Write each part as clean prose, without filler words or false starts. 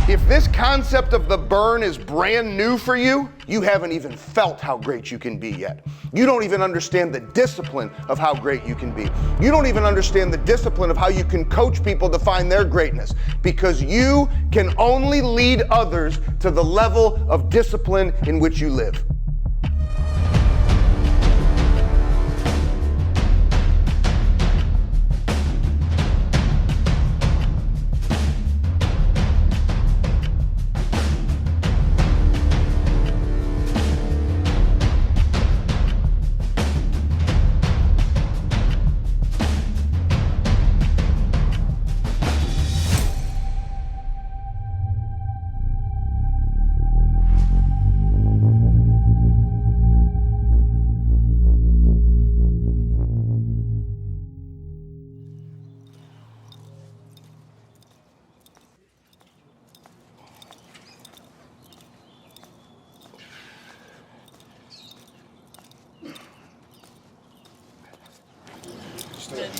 If this concept of the burn is brand new for you, you haven't even felt how great you can be yet. You don't even understand the discipline of how great you can be. You don't even understand the discipline of how you can coach people to find their greatness, because you can only lead others to the level of discipline in which you live.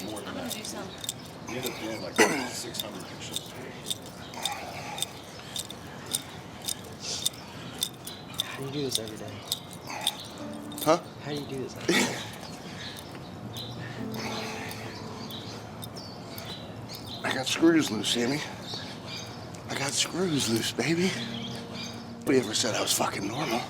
More than that. You end up doing like 600 pictures. How do you do this every day? Huh? How do you do this every day? I got screws loose, Sammy. I got screws loose, baby. Nobody ever said I was fucking normal.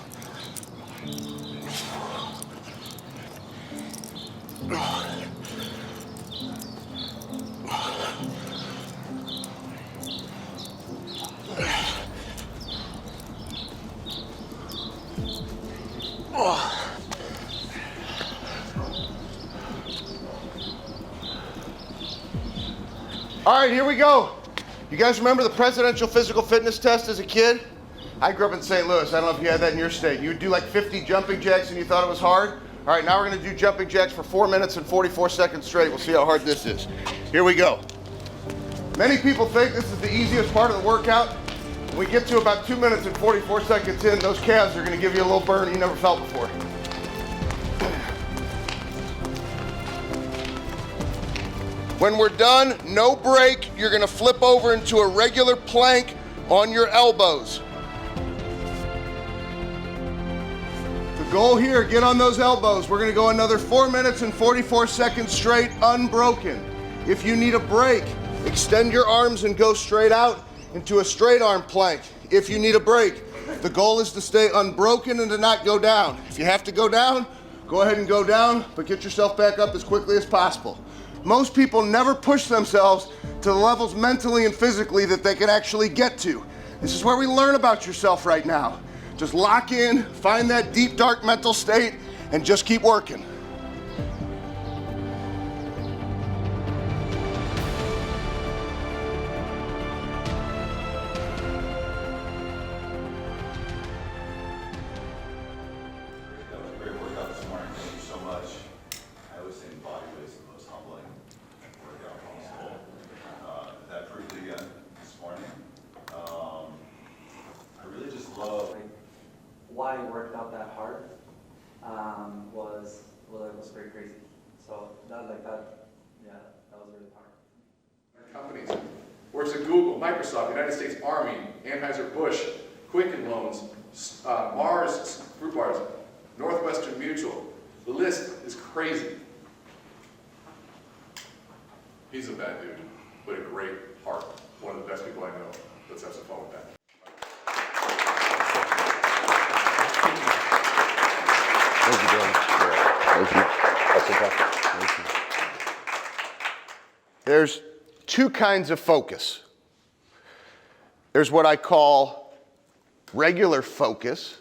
All right, here we go. You guys remember the presidential physical fitness test as a kid? I grew up in St. Louis. I don't know if you had that in your state. You would do like 50 jumping jacks and you thought it was hard? All right, now we're gonna do jumping jacks for 4 minutes and 44 seconds straight. We'll see how hard this is. Here we go. Many people think this is the easiest part of the workout. When we get to about 2 minutes and 44 seconds in, those calves are gonna give you a little burn you never felt before. When we're done, no break. You're gonna flip over into a regular plank on your elbows. The goal here, get on those elbows. We're gonna go another 4 minutes and 44 seconds straight, unbroken. If you need a break, extend your arms and go straight out into a straight arm plank. If you need a break, the goal is to stay unbroken and to not go down. If you have to go down, go ahead and go down, but get yourself back up as quickly as possible. Most people never push themselves to the levels mentally and physically that they can actually get to. This is where we learn about yourself right now. Just lock in, find that deep, dark mental state, and just keep working. Why I worked out that hard was pretty crazy. So that was really hard. Companies. Works at Google, Microsoft, United States Army, Anheuser-Busch, Quicken Loans, Mars Fruit Bars, Northwestern Mutual. The list is crazy. He's a bad dude, but a great heart. One of the best people I know. Let's have some fun with that. Thank you, Jordan. Thank you. Thank you. There's two kinds of focus. There's what I call regular focus,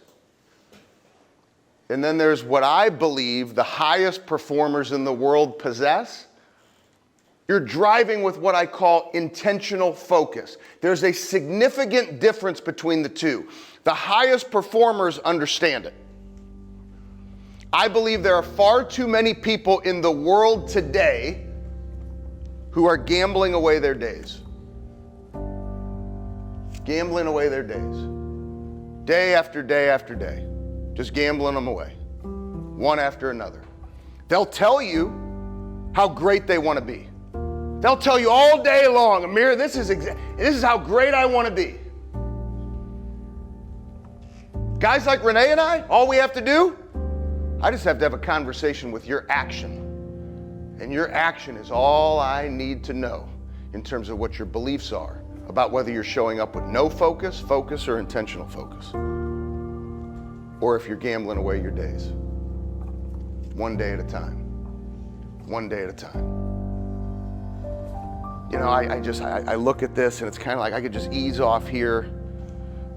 and then there's what I believe the highest performers in the world possess. You're driving with what I call intentional focus. There's a significant difference between the two. The highest performers understand it. I believe there are far too many people in the world today who are gambling away their days. Gambling away their days. Day after day after day. Just gambling them away. One after another. They'll tell you how great they want to be. They'll tell you all day long, Amir, this is how great I want to be. Guys like Rene and I, all we have to do, I just have to have a conversation with your action. And your action is all I need to know in terms of what your beliefs are about whether you're showing up with no focus, or intentional focus. Or if you're gambling away your days. One day at a time. One day at a time. You know, I look at this and it's kind of like I could just ease off here.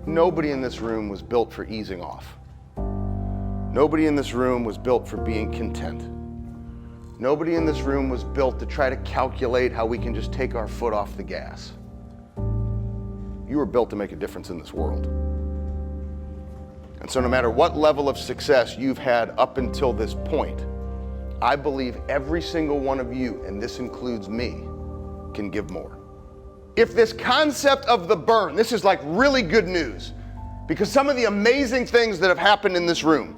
Nobody in this room was built for easing off. Nobody in this room was built for being content. Nobody in this room was built to try to calculate how we can just take our foot off the gas. You were built to make a difference in this world. And so no matter what level of success you've had up until this point, I believe every single one of you, and this includes me, can give more. If this concept of the burn, this is like really good news, because some of the amazing things that have happened in this room,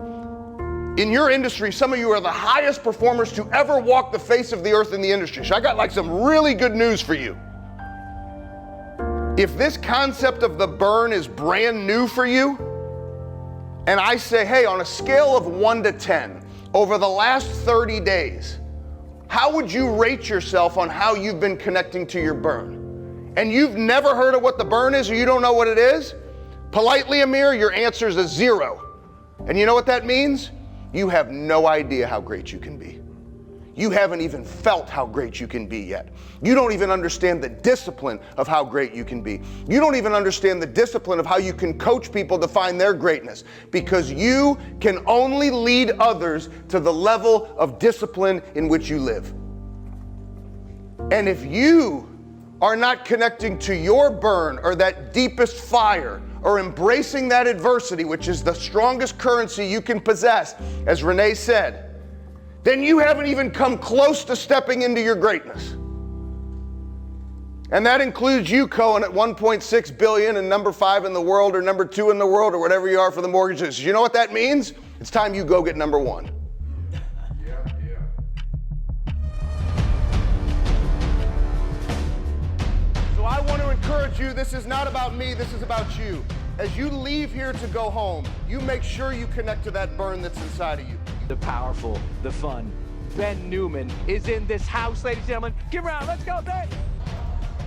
in your industry, some of you are the highest performers to ever walk the face of the earth in the industry. So I got like some really good news for you. If this concept of the burn is brand new for you, and I say, hey, on a scale of 1 to 10, over the last 30 days, how would you rate yourself on how you've been connecting to your burn? And you've never heard of what the burn is, or you don't know what it is? Politely, Amir, your answer is a 0. And you know what that means? You have no idea how great you can be. You haven't even felt how great you can be yet. You don't even understand the discipline of how great you can be. You don't even understand the discipline of how you can coach people to find their greatness, because you can only lead others to the level of discipline in which you live. And if you are not connecting to your burn or that deepest fire, or embracing that adversity, which is the strongest currency you can possess, as Rene said, then you haven't even come close to stepping into your greatness. And that includes you, Cohen, at 1.6 billion and number 5 in the world, or number 2 in the world, or whatever you are for the mortgages. You know what that means? It's time you go get number 1. So I want to encourage you, this is not about me, this is about you. As you leave here to go home, you make sure you connect to that burn that's inside of you. The powerful, the fun. Ben Newman is in this house, ladies and gentlemen. Give around, let's go, Ben!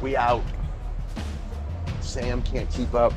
We out. Sam can't keep up.